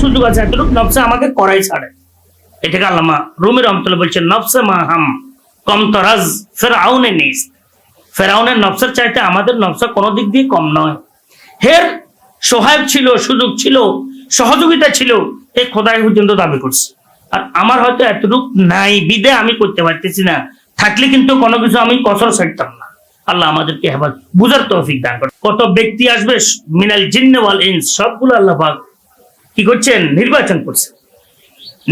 সুযোগ আছে, এতটুকু নফসে আমাকে করাই ছাড়ে। এটাকে আল্লামা রুমি রহমতুল্লাহ বলছেন, নফসে মা হাম কম তরাজ ফেরাউনে নিস। ফেরাউনের নফসের চাইতে আমাদের নফসা কোনো দিক দিয়ে কম নয়। হের সহায়ক ছিল, সুযোগ ছিল, সহযোগিতা ছিল, এই খোদাই পর্যন্ত দাবি করছে। আর আমার হয়তো এতটুকু নাই, বিদে আমি করতে পারতেছি না। থাকলে কিন্তু কোনো কিছু আমি কসর ছাড়তাম না। আল্লাহ আমাদেরকে হেফাজত বুঝার তৌফিক দান করে। কত ব্যক্তি আসবে মিনাল জিন্নে ওয়াল ইনস, সবগুলো আল্লাহ পাক কি করছেন? নির্বাচন করছেন।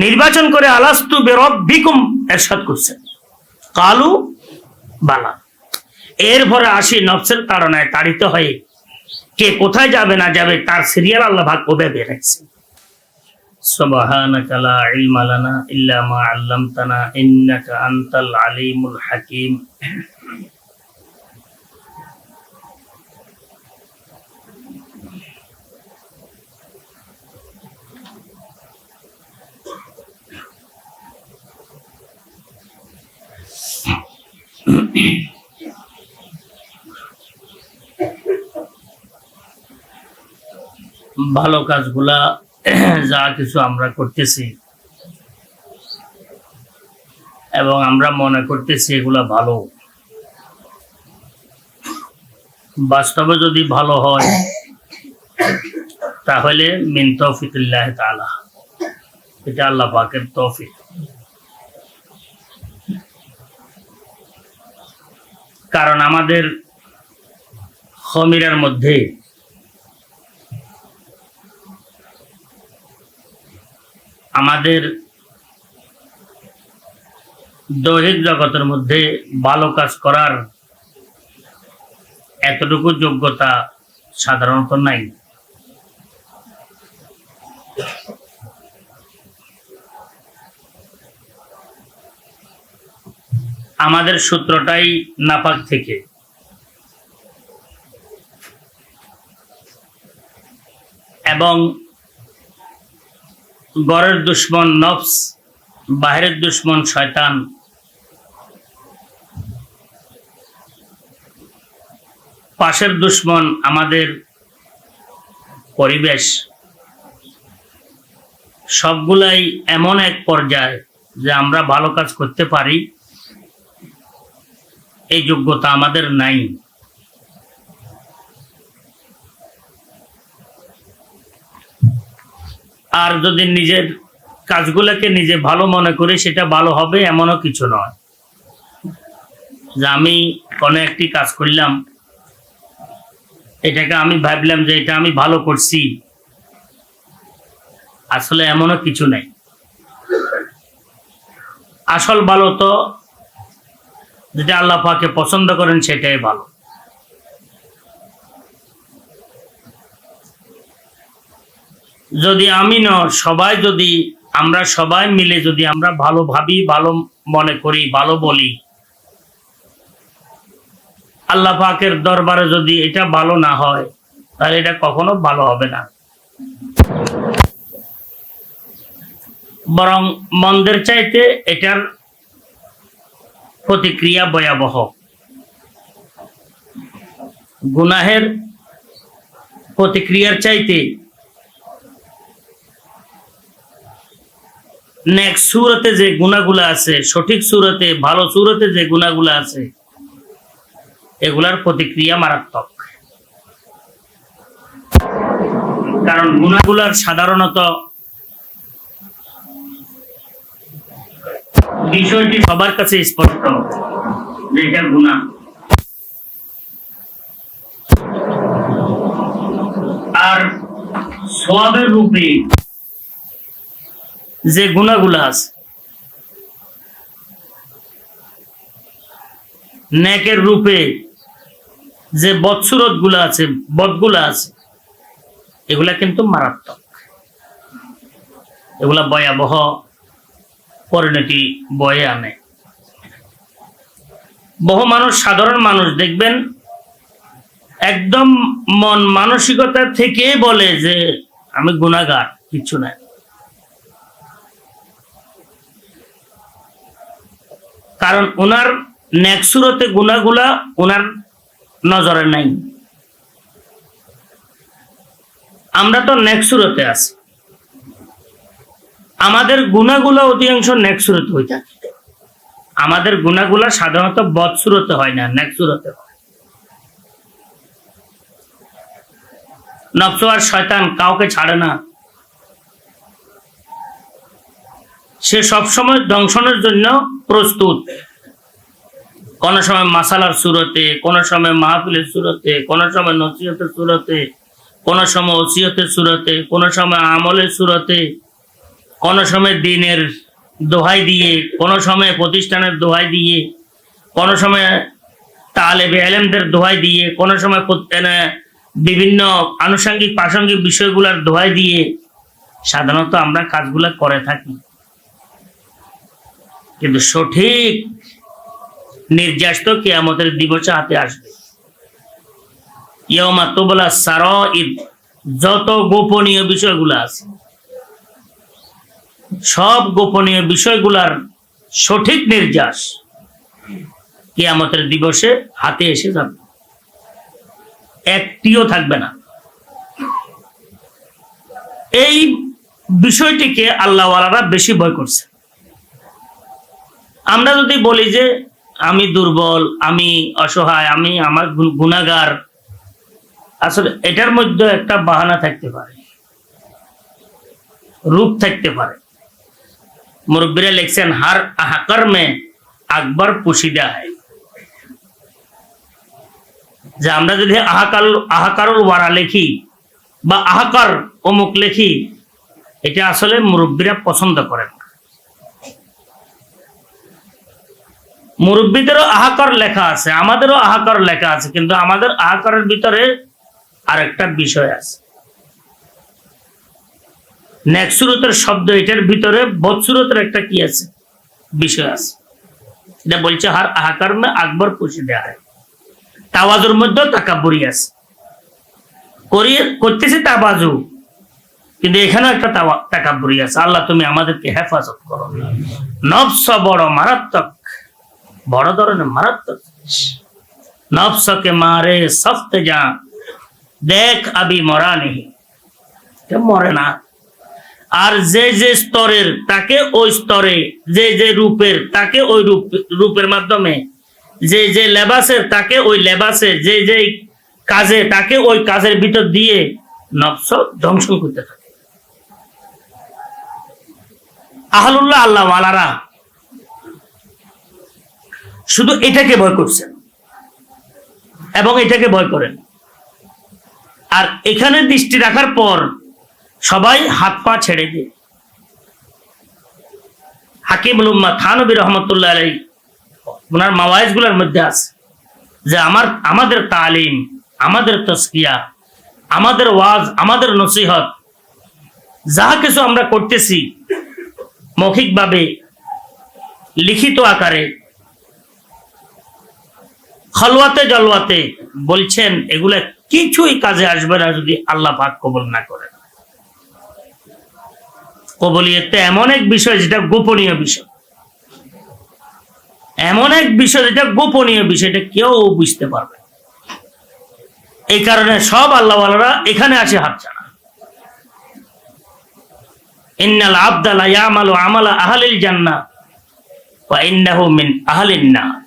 নির্বাচন করে আলাস্তু বিরাব্বিকুম ইরশাদ করছেন, কালু বালা। এরপরে আসি নফসের তাড়নায় তাড়িত হয়ে কে কোথায় যাবে না যাবে তার সিরিয়াল আল্লাহ ভাগ ওবে বেড়েছে। সুবহানাকা লা ইলমা লানা ইল্লা মা আল্লামতানা ইন্নাকা আনতাল আলিমুল হাকিম। ভালো কাজগুলা যা কিছু আমরা করতেছি এবং আমরা মনে করতেছি এগুলা ভালো, বাস্তবে যদি ভালো হয় তাহলে মিন তৌফিকিল্লাহ তাআলা, এটা আল্লাহ পাকের তৌফিক। কারণ আমাদের খমিরার মধ্যে আমাদের দৈহিক জগতের মধ্যে ভালো কাজ করার এতটুকু যোগ্যতা সাধারণত নাই। আমাদের সূত্রটাই নাপাক থেকে। এবং ঘরের দুশ্মন নফস, বাহিরের দুশ্মন শয়তান, পাশের দুশ্মন আমাদের পরিবেশ, সবগুলাই এমন এক পর্যায়ে যে আমরা ভালো কাজ করতে পারি এই যোগ্যতা আমাদের নাই। আর যদি নিজের কাজগুলোকে নিজে ভালো মনে করি সেটা ভালো হবে এমনও কিছু নয়। যে আমি কোনো একটি কাজ করলাম, এটাকে আমি ভাবলাম যে এটা আমি ভালো করছি, আসলে এমনও কিছু নাই। আসল ভালো তো যেটা আল্লাহ পাকে পছন্দ করেন সেটাই ভালো। যদি আমি না সবাই, যদি আমরা সবাই মিলে যদি আমরা ভালো ভাবি, ভালো মনে করি, ভালো বলি, আল্লাহ পাকের দরবারে যদি এটা ভালো না হয় তাহলে এটা কখনো ভালো হবে না। বরং মন্দের চাইতে এটার প্রতিক্রিয়া ভয়াবহ। গুনাহের প্রতিক্রিয়ার চাইতে নেক সুরতে যে গুনাহগুলো আছে, সঠিক সুরতে, ভালো সুরতে যে গুনাহগুলো আছে, এগুলার প্রতিক্রিয়া মারাত্মক। কারণ গুনাহগুলার সাধারণত বিষয়টি সবার কাছে স্পষ্ট যে এটা গুনাহ। আর সওয়াবের রূপে যে গুনাহগুলো আছে, নেকের রূপে যে বদসুরত গুলো আছে, বদগুলা আছে, এগুলা কিন্তু মারাত্মক। এগুলা ভয়াবহ পরিণতি বয়ে আনে। বহু মানুষ, সাধারণ মানুষ দেখবেন একদম মন মানসিকতা থেকে বলে যে আমি গুনাহগার, কিছু না। কারণ ওনার নেকসুরতে গুনাহগুলা ওনার নজরে নাই। আমরা তো নেকসুরতে আছি, আমাদের গুনাহগুলো অধিকাংশ নেক সুরত হয়ে থাকে। আমাদের গুনাহগুলো সাধারণত বদ সুরতে হয় না, নেক সুরতে হয়। নফস আর শয়তান কাউকে ছাড়ে না। সে সবসময় দংশনের জন্য প্রস্তুত। কোন সময় মাসালার সুরতে, কোন সময় মাহফিলের সুরতে, কোন সময় নসিহতের সুরতে, কোন সময় ওসিয়তের সুরতে, কোন সময় আমলের সুরতে, কোন সময় দিনের দোহাই দিয়ে, কোন সময় প্রতিষ্ঠানের দোহাই দিয়ে, কোন সময় তালেবে ইলমদের দোহাই দিয়ে, কোন সময় বিভিন্ন আনুষঙ্গিক প্রাসঙ্গিক বিষয়গুলোর দোহাই দিয়ে সাধারণত আমরা কাজগুলো করে থাকি। কিন্তু সঠিক নির্যাস তো কিয়ামতের দিবসে হাতে আসবে। ইয়াউমা তুবলা সারাইর, যত গোপনীয় বিষয়গুলো আছে সব গোপনীয় বিষয়গুলার সঠিক নির্যাস কিয়ামতের দিবসে হাতে এসে যাবে, একটিও থাকবে না। এই বিষয়টিকে আল্লাহওয়ালারা বেশি ভয় করছে। আমরা যদি বলি যে আমি দুর্বল, আমি অসহায়, আমি আমার গুনাহগার, আসলে এটার মধ্যে একটা বাহানা থাকতে পারে, রূপ থাকতে পারে। মুরব্বীরা লিখছেন হার আহাকার মে আকবর পুশিদা হয়, যে আমরা যদি আহাকারুল ওয়ারা লিখি বা আহাকার অমুক লিখি, এটা আসলে মুরব্বীরা পছন্দ করেন না। মুরব্বীদেরও আহাকার লেখা আছে, আমাদেরও আহাকার লেখা আছে, কিন্তু আমাদের আহাকারের ভিতরে আরেকটা বিষয় আছে। নেকসুরতের শব্দ, এটার ভিতরে বদসুরতের একটা কি আছে, বিষয় আছে। এটা বলছে হার আহাকার মে আকবর পুষি দেয়া হয়। তাওয়াজুর মধ্যে তাকাব্বুরি আছে, করতেছে তাবাজু, কিন্তু এখানেও একটা তাকাব্বুরি আছে। আল্লাহ তুমি আমাদেরকে হেফাজত করো। নফস বড় মারাত্মক, বড় ধরনের মারাত্মক। নফসকে মারে সফতে যা দেখ আবি মরা নেই, মরে না। আর যে যে স্তরের তাকে ওই স্তরে, যে যে রূপের তাকে ওই রূপের মাধ্যমে, যে যে লেবাসের তাকে ওই লেবাসে, যে যে কাজে তাকে ওই কাজের ভিতর দিয়ে নফস ধ্বংস করতে থাকে। আহলুল্লাহ আল্লাহ ওয়ালারা শুধু এটাকে ভয় করছেন এবং এটাকে ভয় করেন। আর এখানে দৃষ্টি রাখার পর সবাই হাত পা ছেড়ে দিয়ে। হাকিমুল উম্মাহ থানবী রহমতুল্লাহ আলাইহি ওনার মাওয়াইজ গুলোর মধ্যে আছে যে আমাদের তালিম, আমাদের তাসকিয়া, আমাদের ওয়াজ, আমাদের নসিহত, যা কিছু আমরা করতেছি মৌখিকভাবে, লিখিত আকারে, খলওয়াতে জলওয়াতে, বলছেন এগুলা কিছুই কাজে আসবে না যদি আল্লাহ পাক কবুল না করে। কবুলিয়ত এমন এক বিষয় যেটা গোপনীয় বিষয়, এমন এক বিষয় যেটা গোপনীয় বিষয়, এটা কেউ বুঝতে পারবে। এই কারণে সব আল্লাহওয়ালারা এখানে আসে হাত ছাড়া। ইন্নাল আবদা লা ইয়ামালু আমালা আহলিল জান্নাহ ওয়া ইন্নাহু মিন আহলিন নার।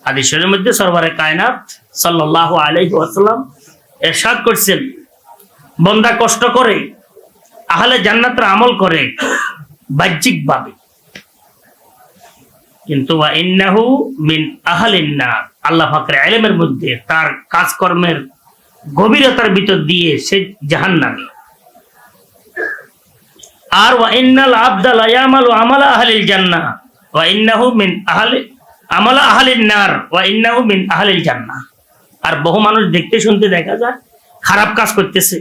হাদিসের মধ্যে সরওয়ারে কায়নাত সাল্লাল্লাহু আলাইহি ওয়াসাল্লাম ইরশাদ করছেন, বান্দা কষ্ট করে আহলে জান্নাতের আমল করে বাহ্যিক ভাবে, কিন্তু ওয়া ইন্নাহু মিন আহলিন নার, আল্লাহ পাকের ইলমের মধ্যে তার কাজকর্মের গভীরতার ভিতর দিয়ে সে জাহান্নামী। আর ওয়া ইন্নাল আবদা লা ইয়ামালু আমালা আহলিল জান্নাহ ওয়া ইন্নাহু মিন আহলি আমালা আহলিন নার ওয়া ইন্নাহু মিন আহলিল জান্নাহ। আর বহু মানুষ দেখতে শুনতে দেখা যায় খারাপ কাজ করতেছে,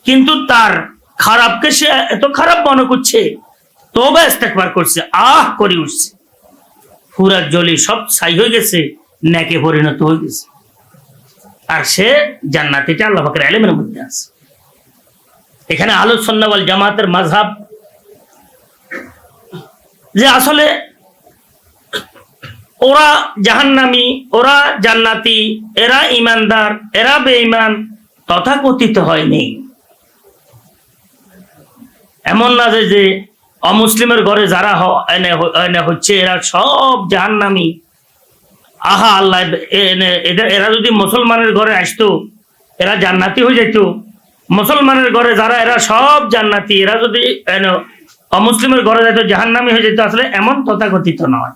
কিন্তু তার খারাপকে সে এত খারাপ মনে করছে, তওবা ইস্তেগফার করছে, আহ করে উঠছে, পুরা জলি সব ছাই হয়ে গেছে, নেকে পরিণত হয়ে গেছে, আর সে জান্নাতে, আল্লাহ পাকের ইলমের মধ্যে আছে। এখানে আহলুস সুন্নাহ ওয়াল জামাতের মাযহাব যে আসলে ওরা জাহান্নামী, ওরা জান্নাতি, এরা ঈমানদার, এরা বেঈমান তথাকথিত হয়নি। এমন না যে অমুসলিমের ঘরে যারা এনে হচ্ছে এরা সব জাহান্নামী। আহা আল্লাহ, এরা যদি মুসলমানের ঘরে আসতো এরা জান্নাতি হয়ে যেত। মুসলমানের ঘরে যারা এরা সব জান্নাতি, এরা যদি অমুসলিমের ঘরে যেত জাহান্নামী হয়ে যেত। আসলে এমন তথাকথিত নয়।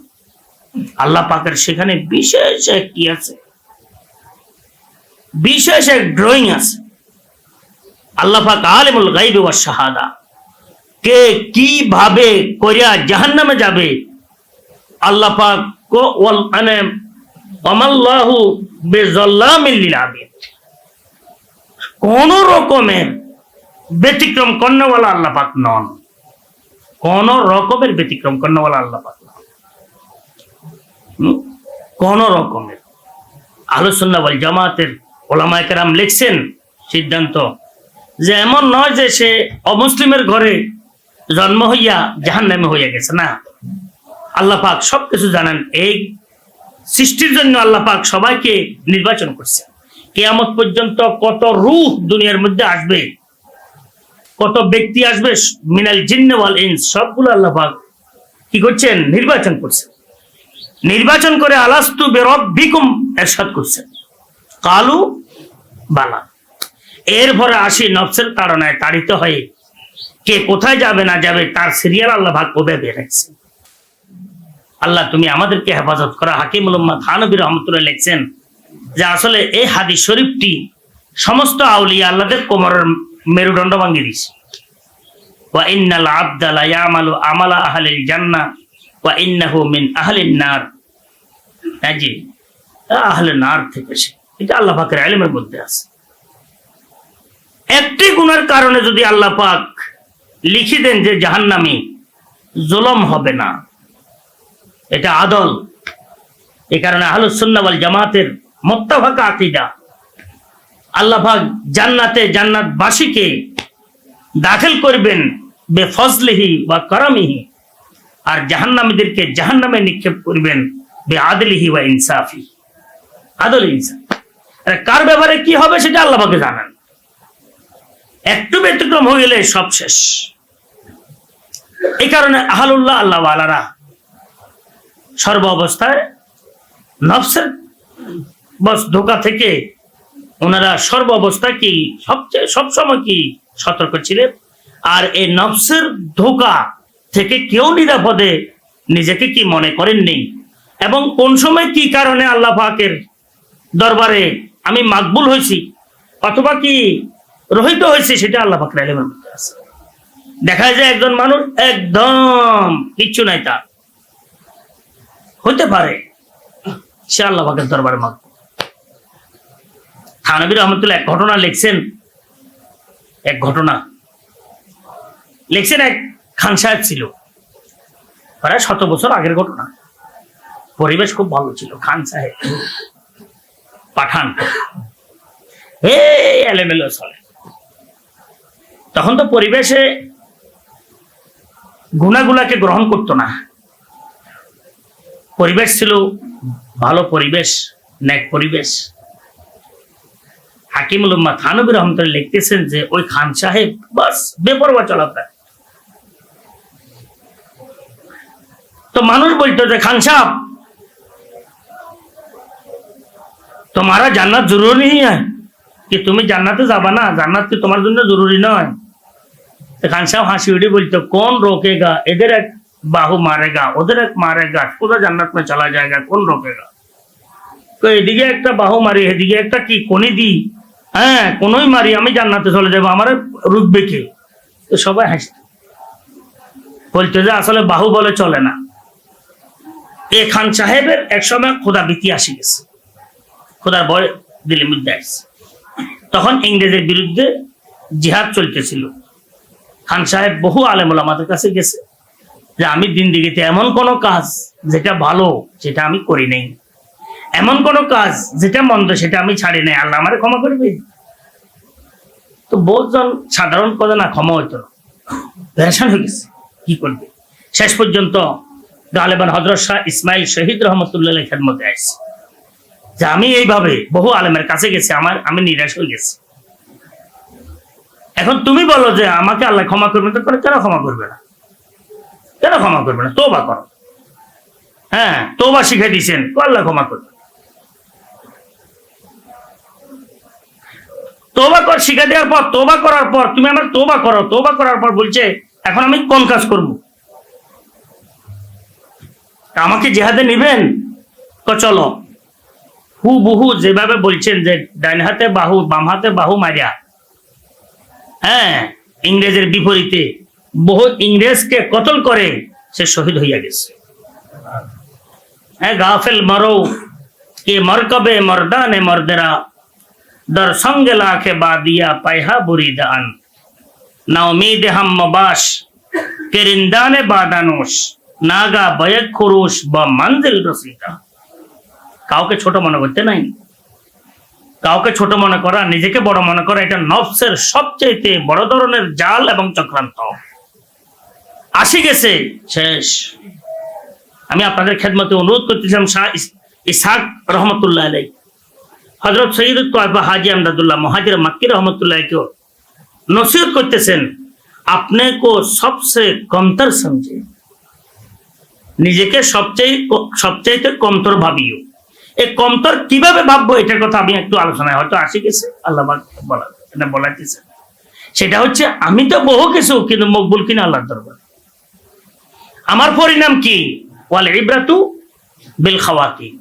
আল্লাহ পাকের সেখানে বিশেষ এক কি আছে, বিশেষ এক ড্রয়িং আছে। আল্লাহ পাক আলিমুল গায়বি ওয়াশ শাহাদা, কে কিভাবে করিয়া জাহান্নামে যাবে আল্লাহ পাক ওয়ামাল্লাহু বিযাল্লামিল লিল আবিদ, কোন রকমের ব্যতিক্রম করনেওয়ালা আল্লাহ পাক নন। কোন রকমের ব্যতিক্রম করনেওয়ালা আল্লাহ পাক নন, কোন রকমের। আহলুস সুন্নাহ ওয়াল জামাতের উলামায়ে কেরাম লিখছেন সিদ্ধান্ত যে এমন নয় যে সে অমুসলিমের ঘরে জন্ম হইয়া জাহান্নামে হইয়া গেছে, না। আল্লাহ পাক সবকিছু জানেন। এই সৃষ্টির জন্য আল্লাহ পাক সবাইকে নির্বাচন করছে। কিয়ামত পর্যন্ত কত রূহ দুনিয়ার মধ্যে আসবে, কত ব্যক্তি আসবে, মিনাল জিন্ন ওয়াল ইনস, সবগুলো আল্লাহ পাক কি করছেন, নির্বাচন করছেন। নির্বাচন করে আলাস্তু বিরাব্বিকুম ইরশাদ করছেন, কালু বালা। এরপরে আসি নফসের তাড়নায় তাড়িত হয়ে কে কোথায় যাবে না যাবে তার সিরিয়াল আল্লাহ পাক ওভাবে রেখেছেন। আল্লাহ তুমি আমাদেরকে হেফাজত করা। হাকিমুল উম্মাহ থানবী রাহমাতুল্লাহ লিখছেন যে আসলে এই হাদিস শরীফটি সমস্ত আউলিয়া আল্লাহদের কোমরের মেরুদণ্ড ভাঙিয়ে দিয়েছে। ওয়া ইন্নাল আবদা লা ইয়ামালু আমালা আহলিল জান্নাহ ওয়া ইন্নাহু মিন আহলিন নার। জি, আহলে নার থেকে সে, এটা আল্লাহ পাকের ইলমের মধ্যে আছে। একটি গুনার কারণে যদি আল্লাহ পাক লিখে দেন যে জাহান্নামী, জুলম হবে না, এটা আদল। এই কারণে আহলুস সুন্নাহ ওয়াল জামাতের মুত্তাফাকা আকীদা, আল্লাহ পাক জান্নাতে জান্নাতবাসীকে দাখিল করবেন বেফজলিহি ওয়া কারামিহি, আর জাহান্নামীদেরকে জাহান্নামে নিক্ষেপ করবেন বেআদলিহি ওয়া ইনসাফি, আদল ইনসাফ। কার ব্যাপারে কি হবে সেটা আল্লাহ পাকে জানেন। একটু ব্যতিক্রম হয়ে গেলে সব শেষ। এই কারণে আহলুল্লাহ আল্লাহ ওয়ালারা সর্ব অবস্থায় নফসের বস ধোঁকা থেকে ওনারা সর্ব অবস্থায় কি সবসময় কি সতর্ক ছিলেন। আর এই নফসের ধোঁকা থেকে কেউ নিরাপদে নিজেকে কি মনে করেননি, এবং কোন সময় কি কারণে আল্লাহ পাকের দরবারে আমি মাকবুল হয়েছি অথবা কি রহিত হয়েছে সেটা আল্লাহ পাকের ইলমের মধ্যে আছে। দেখা যায় একজন মানুষ একদম কিচ্ছু নাই, তার হতে পারে সে আল্লাহ পাকের দরবারে মাকবুল। থানবী রাহমাতুল্লাহ এক ঘটনা লিখছেন, এক খান সাহেব ছিল, প্রায় 100 বছর আগের ঘটনা। পরিবেশ খুব ভালো ছিল। খান সাহেব পাঠান, এলোমেলো চলে। তখন তো পরিবেশে গুনাহগুলাকে গ্রহণ করতো না। পরিবেশ ছিল ভালো পরিবেশ, নেক পরিবেশ। হাকিমুল উম্মাহ থানবী রাহমাতুল্লাহ লিখতেছেন যে ওই খান সাহেব বাস বেপরোয়া চলাফেরা। তো মানুষ বলতো যে খান সাহেব তোমারা জান্নাত জরুরি नहीं है कि তুমি জান্নাতে যাবা না, জান্নাত কি তোমার জন্য জরুরি নয়। তো খান সাহেব হাসি উঠে বলতো कौन रोकेगा, इधर एक बाहु मारेगा उधर एक मारेगा, खुदा जन्नत में चला जाएगा, कौन रोकेगा। তো এদিকে একটা বাহু মারি এদিকে একটা কি কোনি দি, হ্যাঁ কোনই মারি আমি জান্নাতে চলে যাবো, আমার রুকবে কে। তো সবাই হাসত, বলতো যে আসলে বাহু বলে চলে না। এ খান সাহেবের একসময় খোদা ভীতি আসি গেছে, খোদার ভয় দিলের মধ্যে আসছে। তখন ইংরেজের বিরুদ্ধে জিহাদ চলতেছিল। খান সাহেব বহু আলেম ওলামাদের কাছে গেছে যে আমি জিন্দেগিতে এমন কোন কাজ যেটা ভালো সেটা আমি করি নাই, এমন কোন কাজ যেটা মন্দ সেটা আমি ছাড়ি নাই, আল্লাহ আমারে ক্ষমা করবে। তো বহুজন সাধারণ কথা না ক্ষমা হইতো না, পেরেশান হয়ে গেছে কি করবে। শেষ পর্যন্ত গালেবান হযরত শাহ ইসমাইল শহীদ রহমতুল্লাহ খেদমতে আসছে যে আমি এইভাবে বহু আলেমের কাছে গেছি, আমি নিরাশ হয়ে গেছি। এখন তুমি বলো যে আমাকে আল্লাহ ক্ষমা করবে, তো কেন ক্ষমা করবে না? কেন ক্ষমা করবে না? তওবা করো। হ্যাঁ, তওবা শিখাই দিয়েছেন, আল্লাহ ক্ষমা করবে। তওবা কর শিখা দেওয়ার পর, তওবা করার পর তুমি আমার তওবা করো, তওবা করার পর বলছে এখন আমি কোন কাজ করব? আমাকে জিহাদে নিবেন? চলো। হুবহু যেভাবে বলছেন যে ডাইন হাতে বাহু বাম হাতে বাহু মারিয়া, হ্যাঁ, ইংরেজের বিপরীতে বহু ইংরেজকে কতল করে সে শহীদ হইয়া গেছে। হ্যাঁ, গাফেল মারো কে মরকবে মর্দানে মর্দেরা দর সঙ্গে লাখে বাদিয়া পাইহা বুরিদান না উম্মীদ হাম মবাস কেরিন্দানে বাদানুস নাগা বয়ক খুরুশ বা মঞ্জিল রসিদা। কাউকে ছোট মনে করতে নাই, কাউকে ছোট মনে করা, নিজেকে বড় মনে করা, এটা নফসের সবচেয়ে বড় ধরনের জাল এবং চক্রান্ত। আসি গেছে, শেষ। আমি আপনাদের খেদমতে অনুরোধ করতেছিলাম, শাহ ইসহাক রহমতুল্লাহ আলাই, হযরত সৈয়দ তোয়েবা হাজি আমদাদুল্লাহ মুহাজির মক্কি রহমতুল্লাহ কেও নসিহত করতেছেন, अपने को सबसे कमतर समझे, নিজেকে সবচেয়ে কমতর ভাবিও। এই কমতর কিভাবে ভাববো এটার কথা আমি একটু আলোচনায় হয়তো আসি গেছে, আল্লাহ বলাইতেছে। সেটা হচ্ছে আমি তো বহু কিছু, কিন্তু মকবুল কিনা আল্লাহর দরবারে। আমার পরিণাম কি? ওয়াল ইবরাতু বিল খাওয়াতিম,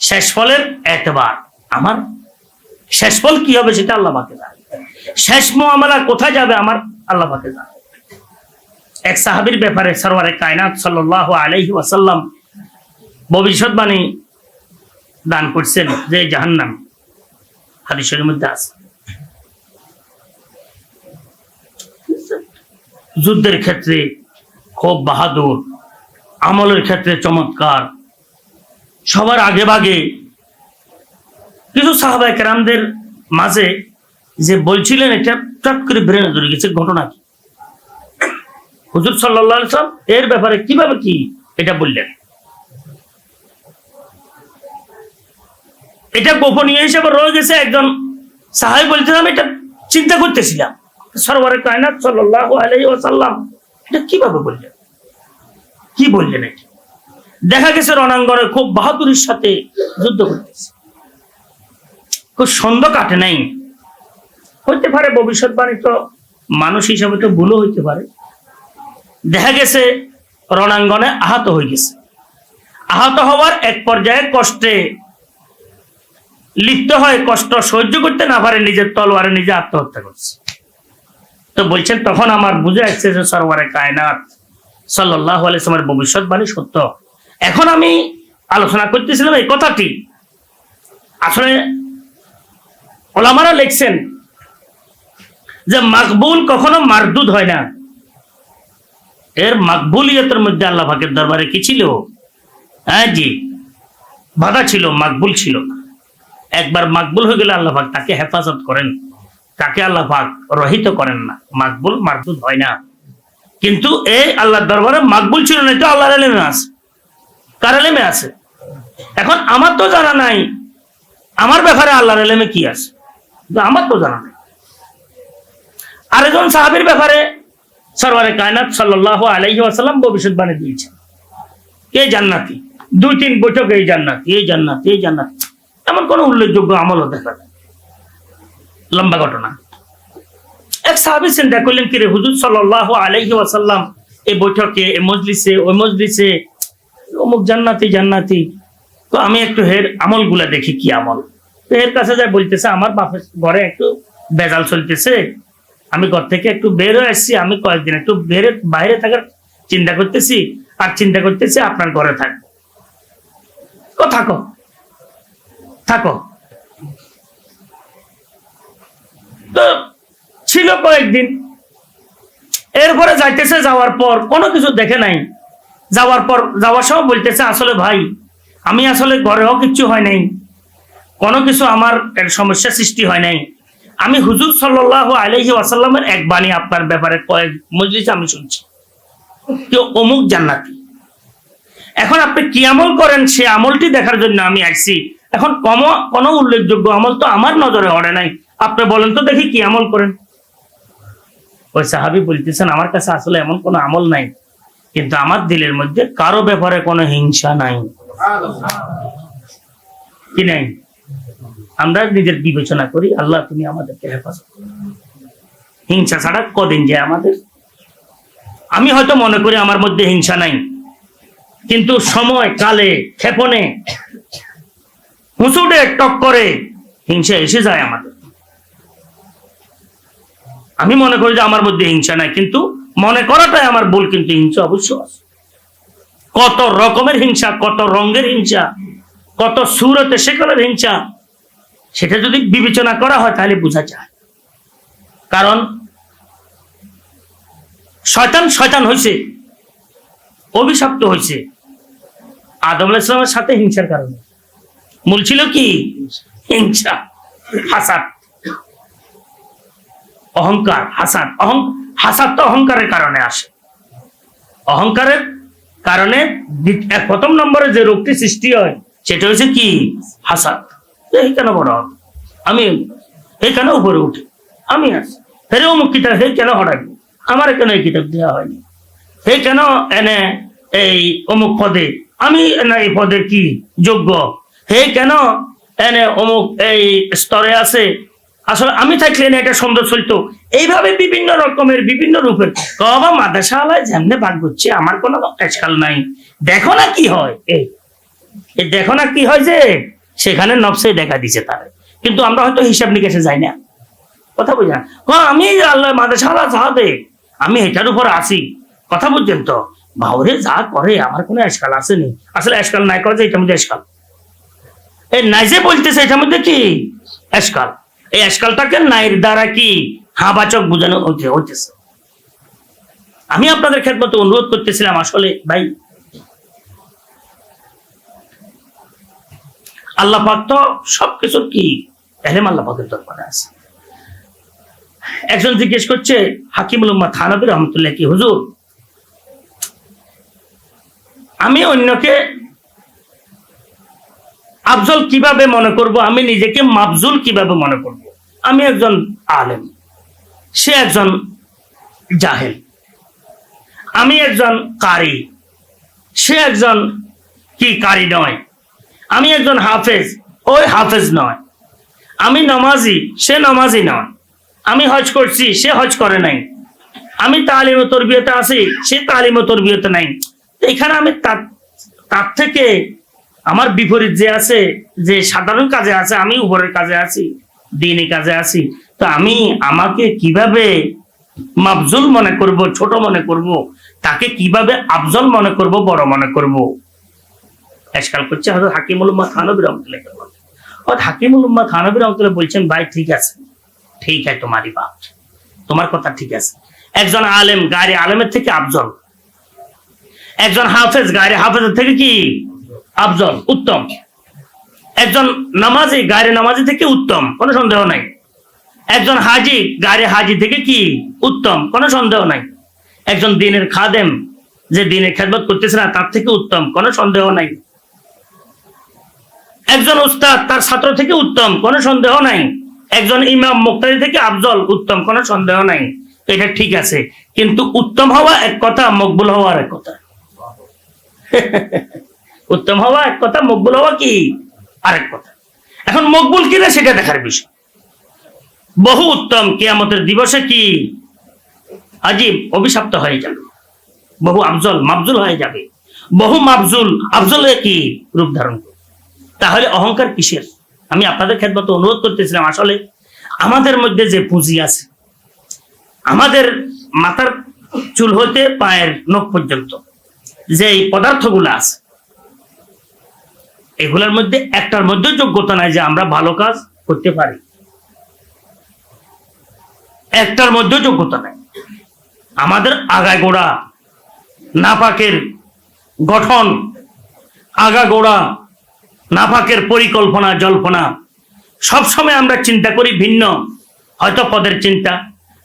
শেষ ফলের এতবার। আমার শেষ ফল কি হবে সেটা আল্লাহ পাকে জানে, শেষ মুআমালা কোথায় যাবে আমার আল্লাহ পাকে জানে। এক সাহাবীর ব্যাপারে সরওয়ারে কায়নাত সাল্লাল্লাহু আলাইহি ওয়াসাল্লাম ভবিষ্যৎবাণী দান করছেন যে জাহান্নাম, হাদিসের মধ্যে আছে। যুদ্ধের ক্ষেত্রে খুব বাহাদুর, আমলের ক্ষেত্রে চমৎকার, সবার আগে ভাগে। কিছু সাহাবায়ে কেরামদের মাঝে যে বলছিলেন, এটা চট করে ব্রেনে ধরে গেছে। ঘটনা কি? হুজুর সাল্লাল্লাহু আলাইহি ওয়াসাল্লাম এর ব্যাপারে কিভাবে কি এটা বললেন, এটা গোপনীয় হিসেবে রয়ে গেছে। একজন সাহাবী বলছেন, আমি এটা চিন্তা করতেছিলাম, সরওয়ারে কায়নাত সাল্লাল্লাহু আলাইহি ওয়াসাল্লাম এটা কিভাবে বললেন, কি বললেন? এটা দেখা গেছে রণাঙ্গনে খুব বাহাদুরির সাথে যুদ্ধ করতেছে, খুব সন্দেহ কাটে নাই। হইতে পারে ভবিষ্যৎবাণী, তো মানুষ হিসাবে তো ভুলও হইতে পারে। দেখা গেছে রণাঙ্গনে আহত হয়ে গেছে, আহত হওয়ার এক পর্যায়ে কষ্টে লিপ্ত হয়, কষ্ট সহ্য করতে না পারে নিজের তলোয়ারে নিজে আত্মহত্যা করছে। তো বলছেন, তখন আমার বুঝে আসছে যে সরওয়ারে কায়নাত সাল্লাল্লাহু আলাইহি ওয়াসাল্লামের ভবিষ্যৎবাণী সত্য। এখন আমি আলোচনা করতেছিলাম এই কথাটি, আসলে ওলামারা লিখছেন যে মাকবুল কখনো মারদুদ হয় না। এর মাকবুলিয়তের মধ্যে আল্লাহ পাকের দরবারে কি ছিল? হ্যাঁ জি, বাধা ছিল, মাকবুল ছিল। একবার মাকবুল হয়ে গেলে আল্লাহ পাক তাকে হেফাজত করেন, তাকে আল্লাহ পাক রহিত করেন না। মাকবুল মারদুদ হয় না। কিন্তু এই আল্লাহর দরবারে মাকবুল ছিল না, এটা আল্লাহর ইলমে আছে। কার ইলমে আছে? এখন আমার তো জানা নাই আমার ব্যাপারে আল্লাহর ইলমে কি আছে, আমার তো জানা নাই। আরেকজন সাহাবীর ব্যাপারে সরওয়ারে কায়নাত সাল্লাল্লাহু আলাইহি ওয়াসাল্লাম ভবিষ্যৎবাণী দিয়েছেন, এই জান্নাতি, 2-3 বৈঠক এই জান্নাতি, এই জান্নাতি, এই জান্নাতি, এমন কোন উল্লেখযোগ্য আমলও দেখা যায়। লম্বা ঘটনা। এক সাহাবী চিন্তা করলেন, কি রে হুজুর সাল্লাল্লাহু আলাইহি ওয়াসাল্লাম এই বৈঠকে, এই মজলিসে, ওই মজলিসে অমুক জান্নাতি জান্নাতি, তো আমি একটু হের আমলগুলা দেখি কি আমল। তো এর কাছে যায় বলতেছে, আমার বাপের ঘরে একটু বেজাল চলতেছে, আমি ঘর থেকে একটু বের হয়ে আসছি, আমি কয়েকদিন একটু বাইরে থাকার চিন্তা করতেছি, আর চিন্তা করতেছি আপনার ঘরে থাকবো। থাকো থাকো। তো ছিল কয়েকদিন, এরপরে যাইতেছে, যাওয়ার পর কোনো কিছু দেখে নাই। যাওয়ার সময় বলতেছে, আসলে ভাই আমি আসলে ঘরেও কিচ্ছু হয় নাই, কোনো কিছু আমার সমস্যা সৃষ্টি হয় নাই। আমি হুজুর সাল্লাল্লাহু আলাইহি ওয়াসাল্লামের এক বাণী আপনার ব্যাপারে কয়েক মজলিসে আমি শুনছি, কেউ অমুক জান্নাতি। এখন আপনি কি আমল করেন সে আমলটি দেখার জন্য আমি আসছি। এখন কোনো উল্লেখযোগ্য আমল তো আমার নজরে পড়ে নাই, আপনি বলেন তো দেখি কি আমল করেন। ওই সাহাবী বলতেছেন, আমার কাছে আসলে এমন কোনো আমল নাই, কিন্তু আমার দিলের মধ্যে কারো ব্যাপারে কোনো হিংসা নাই। কি নাই? আমরা নিজের বিবেচনা করি, আল্লাহ তুমি আমাদেরকে হেফাজত করো। হিংসা ছাড়া কদিন যায় আমাদের? আমি হয়তো মনে করি আমার মধ্যে হিংসা নাই, কিন্তু সময় কালে ক্ষেপণে হুঁচুটে টক করে হিংসা এসে যায় আমাদের। আমি মনে করি যে আমার মধ্যে হিংসা নাই, কিন্তু মনে করাটাই আমার ভুল, কিন্তু হিংসা অবশ্য আছে। কত রকমের হিংসা, কত রঙের হিংসা, কত সুরতে সেকলের হিংসা, সেটা যদি বিবেচনা করা হয় তাহলে বোঝা যায়। কারণ শয়তান হয়েছে, অভিশপ্ত হয়েছে আদম আলাইহিস সালামের সাথে হিংসার কারণে। মূল ছিল কি? হিংসা, হাসাদ, অহংকার, হাসাদ। হাসাদ তো অহংকারের কারণে আসে। অহংকারের কারণে প্রথম নম্বরে যে রোগটি সৃষ্টি হয় সেটা হচ্ছে কি? হাসাদ। এই কেন বড় হবে, আমি এই কেন উপরে উঠি, আমি আছি, ফেরে অমুক কিতাব হে কেন হঠাৎ, আমার কেন এই কিতাব দেওয়া হয়নি, হে কেন এনে এই অমুক পদে, আমি না এই পদে কি যোগ্য, হে কেন এনে অমুক এই স্তরে আছে, আসলে আমি থাকলে না এটা সুন্দর চলতো। এইভাবে বিভিন্ন রকমের বিভিন্ন রূপের কবা মাদ্রাসা আলায় যেমনে ভাগ করছে, আমার কোনো এসকাল নাই, দেখো না কি হয়। এই দেখো না কি হয়, যে সেখানে নফসে দেখা দিছে তারা। কিন্তু আমরা হয়তো হিসাব নিকেশে যাই না, কথা বুঝলেন? আমি আল্লাহ মাদ্রাসা আলা যা দে, আমি এটার উপর আছি, কথা বুঝছেন তো? ভাওরে যা করে আমার কোনো এসকাল আসেনি, আসলে এসকাল নাই করে যে এটার মধ্যে এসকাল, এই নাই যে বলতেছে এটার মধ্যে কি এসকাল। এই এসকালটাকে নাইর দ্বারা কি হাবাচক বোঝানো হইতেছে। আমি আপনাদের খেদমতে অনুরোধ করতেছিলাম, আসলে ভাই আল্লাহ পাক তো সবকিছু কি এলেম আল্লাহ পাকের দরবারে আছে। একজন জিজ্ঞেস করছে হাকিমুল উম্মাহ থানভী রহমতুল্লাহ কি, হুজুর আমি অন্যকে আফজল কিভাবে মনে করব, আমি নিজেকে মাফজুল কিভাবে মনে করব? আমি একজন আলেম, সে একজন জাহেল, আমি একজন কারি, সে একজন কি কারি নয়, আমি একজন হাফেজ, ওই হাফেজ নয়, আমি নামাজি, সে নামাজি নয়, আমি হজ করছি, সে হজ করে নাই, আমি তালিম ও তরবিয়তে আছি, সে তালিম ও তরবিয়তে নাই। এখানে আমি তার থেকে আমার বিপরীত যে আছে, যে সাধারণ কাজে আছে, আমি উপরের কাজে আছি, দিনী কাজে আছি, তো আমি আমাকে কিভাবে মাফজুল মনে করব, ছোট মনে করব, তাকে কিভাবে আফজল মনে করব, বড় মনে করব? এশকাল করছে হযরত হাকিমুল উম্মাহ থানভী রহমাতুল্লাহ। হাকিমুল উম্মাহ থানভী রহমাতুল্লাহ বলছেন, ভাই ঠিক আছে, ঠিক আছে, তোমারই বাত, তোমার কথা ঠিক আছে। একজন আলেম গায়রে আলেমের থেকে আফজল, একজন হাফেজ গায়রে হাফেজের থেকে কি আফজল, উত্তম। একজন নামাজি গায়রে নামাজি থেকে উত্তম, কোনো সন্দেহ নাই। একজন হাজি গায়রে হাজি থেকে কি উত্তম, কোনো সন্দেহ নাই। একজন দ্বীনের খাদেম, যে দ্বীনের খেদমত করতেছে না, তার থেকে উত্তম, কোনো সন্দেহ নাই। একজন উস্তাদ তার ছাত্র থেকে উত্তম, কোনো সন্দেহ নাই। একজন ইমাম মুক্তাদি থেকে আফজল, উত্তম, কোনো সন্দেহ নাই। এটা ঠিক আছে, কিন্তু উত্তম হওয়া এক কথা, মকবুল হওয়া এক কথা। উত্তম হওয়া এক কথা, মকবুল হওয়া কি আরেক কথা। এখন মকবুল কিনা সেটা দেখার বিষয়। বহু উত্তম কিয়ামতের দিবসে কি আজীব অভিশপ্ত হয়ে যাবে, বহু আফজল মাফজুল হয়ে যাবে, বহু মাফজুল আফজলে কি রূপ ধারণ করবে। তাহলে অহংকার কিসের? আমি আপনাদের খেদমতে অনুরোধ করতেছিলাম, আসলে আমাদের মধ্যে যে পুঁজি আছে, আমাদের মাথার চুল হতে পায়ের নখ পর্যন্ত যে পদার্থগুলো আছে, এগুলোর মধ্যে একটার মধ্যে যোগ্যতা নাই যে আমরা ভালো কাজ করতে পারি, একটার মধ্যে যোগ্যতা নাই। আমাদের আগায় গোড়া নাপাকের গঠন, আগা গোড়া নাপাকের পরিকল্পনা জল্পনা, সবসময় আমরা চিন্তা করি ভিন্ন, হয়তো পদের চিন্তা,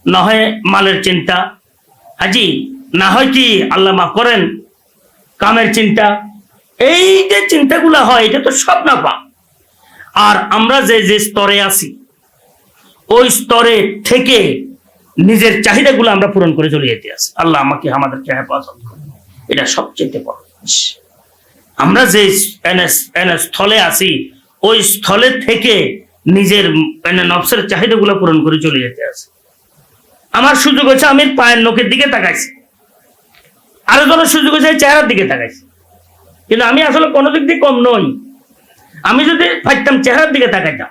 না হয় মালের চিন্তা, হাজি না হয় কি আল্লাহ মাফ করেন কামের চিন্তা। এই যে চিন্তাগুলো হয়, এটা তো সব নাপাক। আর আমরা যে যে স্তরে আছি, ওই স্তরে থেকে নিজের চাহিদাগুলো আমরা পূরণ করে চলে যেতে আসি। আল্লাহ আমাদেরকে হেফাজত করে। এটা সবচেয়ে বড় জিনিস। আমরা যে স্থলে আছি ওই স্থলে থেকে নিজের নফসের চাহিদাগুলো পূরণ করে চলে যেতে আসি। আমার সুযোগ হচ্ছে আমি পায়ের নখের দিকে তাকাইছি, আরো জনের সুযোগ হচ্ছে চেহারার দিকে তাকাইছি, কিন্তু আমি আসলে কোনো দিক দিয়ে কম নই। আমি যদি পাইতাম চেহারার দিকে তাকাইতাম,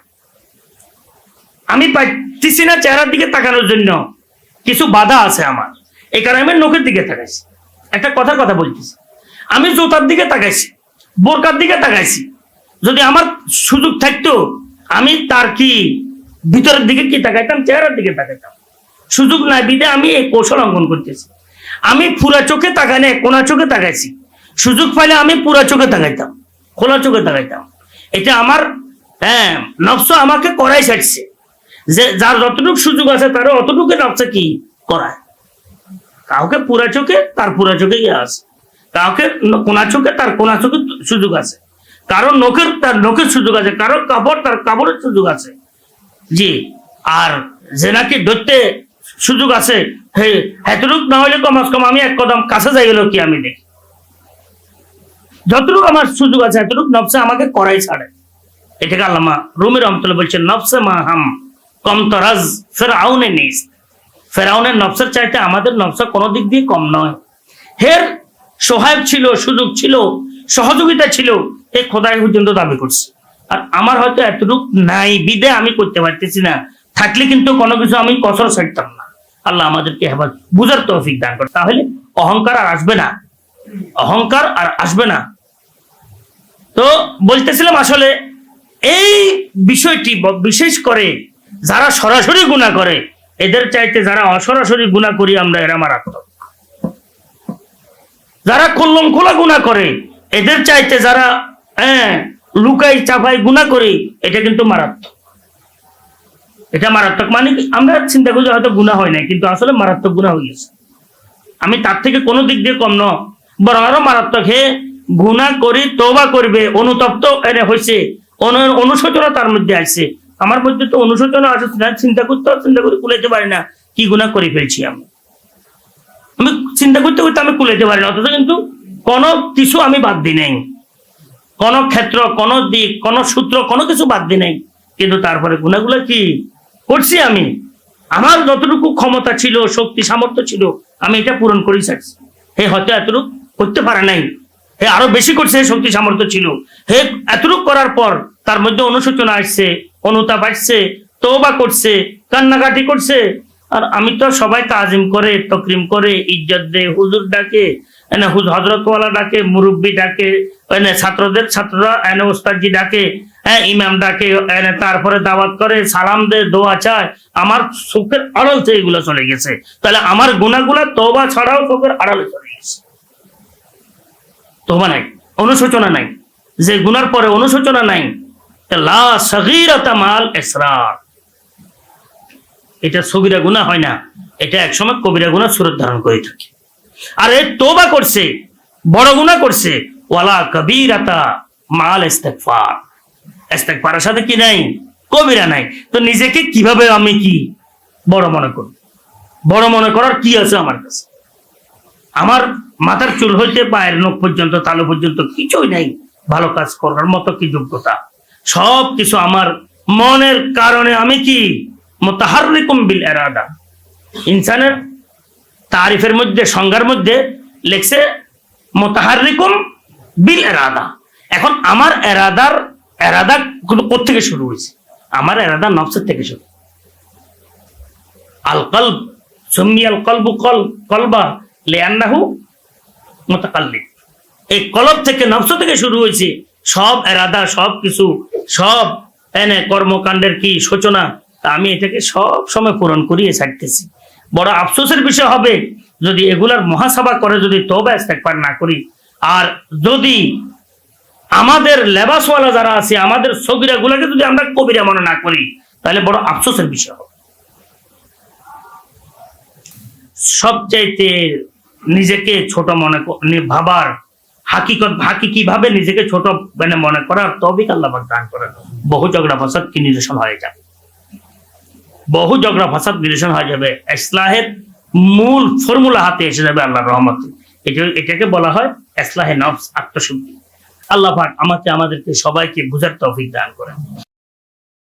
আমি পাইতেছি না চেহারার দিকে তাকানোর জন্য কিছু বাধা আছে আমার, এই কারণে আমি নখের দিকে তাকাইছি। একটা কথা বলতেছি, আমি জুতার দিকে তাকাইছি, বোরকার দিকে তাকাইছি। যদি আমার সুযোগ থাকতো আমি তার কি ভিতরের দিকে কি তাকাইতাম, চেহারার দিকে তাকাইতাম। সুযোগ নাই বিদে আমি এই কৌশল অঙ্কন করতেছি। আমি পুরা চোখে তাকাই না, কোনা চোখে তাকাইছি। সুযোগ পাইলে আমি পুরা চোখে তাকাইতাম, খোলা চোখে তাকাইতাম। এটা আমার নফস আমাকে করাই ছাড়ছে যে যার যতটুকু সুযোগ আছে তারও অতটুকু নফসে কি করায়। কাউকে পুরা চোখে তার পুরা চোখে গিয়ে আছে, কাউকে কোনা চোখে তার কোনা চোখে সুযোগ আছে, কারো নখের তার নখের সুযোগ আছে, কারো কাপড় তার কাপড়ের সুযোগ আছে। জি, আর যে নাকি ধরতে সুযোগ আছে, এতটুক না হলে কমাস কম আমি এক কদম কাছে যাই গেল কি আমি দেখি। যতটুকু আমার সুযোগ আছে এতটুকু নফসে আমাকে করাই ছাড়ে। এটাকে আল্লামা রুমি রহমতুল্লাহ বলছেন নফসে মা হাম কম তরাজ ফেরাউনে নিস। ফেরাউনের নফসের চাইতে আমাদের নফস কোনো দিক দিয়ে কম নয়। হের সহায়ক ছিল, সুযোগ ছিল, সহযোগিতা ছিল, এই খোদাই পর্যন্ত দাবি করছে। আর আমার হয়তো এতটুক নাই বিদে আমি করতে পারতেছি না, থাকলে কিন্তু কোনো কিছু আমি কসর ছাড়তাম না। আল্লাহ আমাদেরকে হেফাজত বুঝার তৌফিক দান করে, তাহলে অহংকার আর আসবে না, অহংকার আর আসবে না। তো বলতেছিলাম আসলে এই বিষয়টি বিশেষ করে যারা সরাসরি গুনাহ করে এদের চাইতে যারা অসরাসরি গুনাহ করি আমরা এরা মারাত্মক। যারা কল্লম খোলা গুনাহ করে এদের চাইতে যারা লুকাই চাপাই গুনাহ করি এটা কিন্তু মারাত্মক। এটা মারাত্মক মানে আমরা চিন্তা করি হয়তো গুনাহ হয় নাই, কিন্তু আসলে মারাত্মক গুনাহ হয়ে গেছে। আমি তার থেকে কোনো দিক দিয়ে কম ন, বরং আরো মারাত্মক। হে গুনাহ করি তওবা করবে, অনুতপ্ত হয়েছে, অনুশোচনা তার মধ্যে আসছে। আমার মধ্যে তো অনুশোচনা আছে, চিন্তা করে কুলাইতে পারি না কি গুনাহ করে ফেলছি। আমি চিন্তা করতে আমি কুলাইতে পারি না, অথচ কিন্তু কোনো কিছু আমি বাদ দিই নাই, কোন ক্ষেত্র, কোন দিক, কোন সূত্র, কোনো কিছু বাদ দিই নাই। কিন্তু তারপরে গুনাহগুলো কি করছি আমি, আমার যতটুকু ক্ষমতা ছিল, শক্তি সামর্থ্য ছিল, আমি এটা পূরণ করেই ছাড়ছি। হে হয়তো এতটুকু করতে পারে নাই, হে আরো বেশি করছে, শক্তি সামর্থ্য ছিল, হে এতটুকু করার পর তার মধ্যে অনুশোচনা আসছে, অনুতাপ আসছে, তওবা করছে, কান্নাকাটি করছে। আর আমি তো সবাই তাজিম করে, তকরিম করে, ইজ্জত দেয়, হুজুর ডাকে, হজরতওয়ালা ডাকে, মুরব্বী ডাকে, ছাত্ররা ওস্তাদজি ডাকে, ইমাম ডাকে, তারপরে দাওয়াত করে, সালাম দে, দোয়া চায়। আমার চোখের আড়াল থেকে এগুলো চলে গেছে। তাহলে আমার গুনাহগুলা তওবা ছাড়াও চোখের আড়ালে চলে গেছে। তওবা নাই, অনুশোচনা নাই, যে গুনার পরে অনুশোচনা নাই, লা সগীরাতা মাল ইসরার, এটা সগীরা গুনাহ হয় না, এটা একসময় কবিরা গুনাহ সুরত ধারণ করে থাকে। আর এই তওবা করছে, বড় গুনাহ করছে, ওয়ালা কবীরাতা মাল ইস্তিগফার, ইস্তিগফারের সাথে কি নাই, কবিরা নাই। তো নিজেকে কিভাবে আমি কি বড় মনে করব? বড় মনে করার কি আছে আমার কাছে? আমার মাথার চুল হইতে পায়ের নখ পর্যন্ত, তালু পর্যন্ত কিছুই নাই ভালো কাজ করার মতো কি যোগ্যতা। সব কিছু আমার মনের কারণে। আমি কি মুতাহাররিকুম বিল ইরাদা। ইনসানের তারিফের মধ্যে, সংজ্ঞার মধ্যে লেখছে মুতাহাররিকুম বিল ইরাদা। এখন আমার এরাদা কোত্থেকে শুরু হয়েছে? আমার এরাদা নফসের থেকে শুরু। আল কলব সুমিয়াল কলবু কলবা লিআন্নাহু মুতাকাল্লিব। এই কলব থেকে, নফস থেকে শুরু হয়েছে সব এরাদা, সব কিছু, সব কর্মকাণ্ডের কি সূচনা। আমি এটাকে সব সময় পূরণ করিয়ে ছাড়তেছি। বড় আফসোসের বিষয় হবে যদি এগুলার মুহাসাবা করে যদি তওবা ইস্তেগফার না করি। আর যদি আমাদের লেবাসওয়ালা যারা আছে, আমাদের সগীরা গুলাকে যদি আমরা কবিরা মনে না করি, তাহলে বড় আফসোসের বিষয় হবে। সবচাইতে নিজেকে ছোট মনে ভাবার, হাকিকি ভাবে নিজেকে ছোট মনে করার তৌফিক আল্লাহ পাক দান করেন। বহু ঝগড়া ফসাদ কি নিরসন হয়ে যাবে। বহু ঝগড়া ফাসাদ নিরসন হয়ে যাবে, ইসলাহের মূল ফর্মুলা হাতে এসে যাবে আল্লাহর রহমতে। এটাকে বলা হয় ইসলাহে নফস, আত্মশুদ্ধি। আল্লাহ পাক আমাদেরকে সবাইকে বুঝার তৌফিক দান করেন।